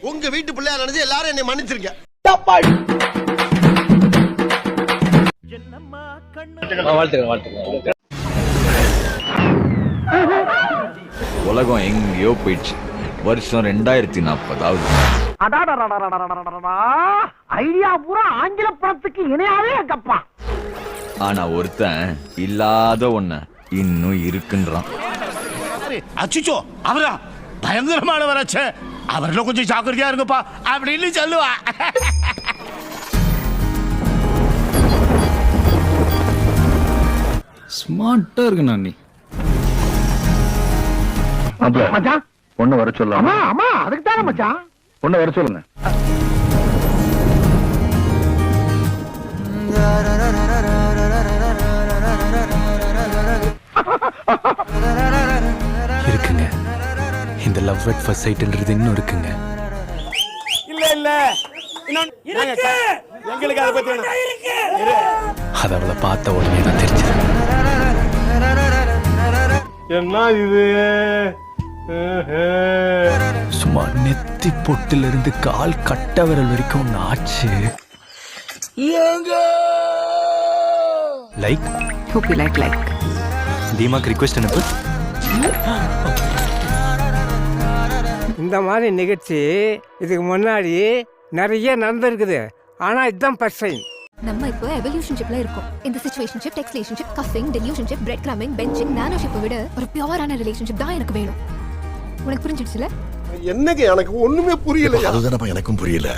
உங்க வீட்டு பிள்ளையா நினைச்சு எல்லாரும் என்னை மன்னிச்சிருங்க. உலகம் எங்கேயோ போயிடுச்சு. வருஷம் 2040 ஆகுது. ஐடியா பூரா ஆங்கில படத்துக்கு இணையாவே இருக்கப்பா. ஆனா ஒருத்தன் இல்லாத ஒண்ண இன்னும் இருக்குன்றான். அச்சுச்சோ அவரா பயங்கரமானவராச்சே, அவர்ல கொஞ்சம் ஜாக்கிரதையா இருங்கப்பா அப்படின்னு சொல்லுவா. ஸ்மார்ட்டா இருக்கு நானி. மச்சான் பொண்ணு வர சொல்லலாம். ஆமா ஆமா அதுக்கு தானே மச்சான். பொண்ணு வர சொல்லுங்க. இருக்குங்க, இந்த லவ் அட் ஃபர்ஸ்ட் சைட்ன்றது இன்னும் இருக்குங்க. அது அவளை பார்த்த உடனே தான் தெரிஞ்சது. என்ன இது? சும்மா நெத்தி பொட்டுல இருந்து கால் கட்ட விரல் வரைக்கும் ஆச்சு. Like Hope you like. தீமாக்கு ரிக்வெஸ்ட் அனுப்பு. இந்த மாதிரி நிகழ்ச்சி இதுக்கு முன்னாடி நிறைய நடந்திருக்குது. ஆனா இதுதான் ஃபர்ஸ்ட் டைம். நம்ம இப்போ எவல்யூஷன்ஷிப்ல இருக்கோம். இந்த சிச்சுவேஷன்ஷிப், டெக்ஸ்லேஷன்ஷிப், கஃபிங், டெலியூஷன்ஷிப், பிரெட் கிராமிங், பெஞ்சிங், நானோஷிப்பை விட ஒரு பியூரான ரிலேஷன்ஷிப் தான் எனக்கு வேணும். உனக்கு புரிஞ்சிடுச்சுல? என்னங்க எனக்கு ஒண்ணுமே புரியல. அதுதானப்பா எனக்கும் புரியல.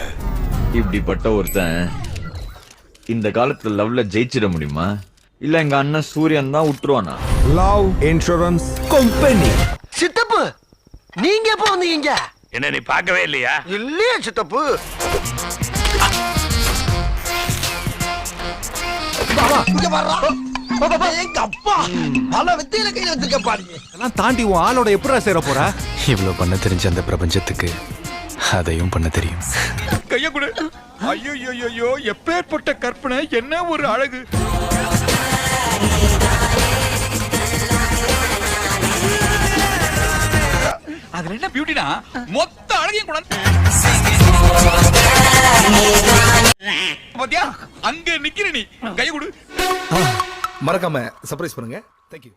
இப்படிப்பட்ட ஒருத்தன் இந்த காலத்துல லவ்ல ஜெயிச்சிட முடியுமா? இல்ல எங்க அண்ணன் சூரியன் தான் விட்டுருவானா? Love insurance company. சித்தப்பு நீங்க எப்ப வந்தீங்க? என்ன நீ பார்க்கவே இல்லையா? இல்லையே சித்தப்பு. இங்க வர்றா. எங்க அப்பா பல வித்தையில கையில வச்சிருக்கப்பா. எல்லாம் தாண்டி உன் ஆளோட எப்படா சேர போற? இவ்வளவு பண்ண தெரிஞ்ச அந்த பிரபஞ்சத்துக்கு அதையும் பண்ண தெரியும். கைய கொடு. ஐயோ எப்பேற்பட்ட கற்பனை, என்ன ஒரு அழகு. அதுல என்ன பியூட்டினா மொத்த அழகையும் கூட பாத்தியா, அங்க நிக்கிற நீ. கைய கொடு. மறக்காம சர்ப்ரைஸ் பண்ணுங்க. தேங்க்யூ.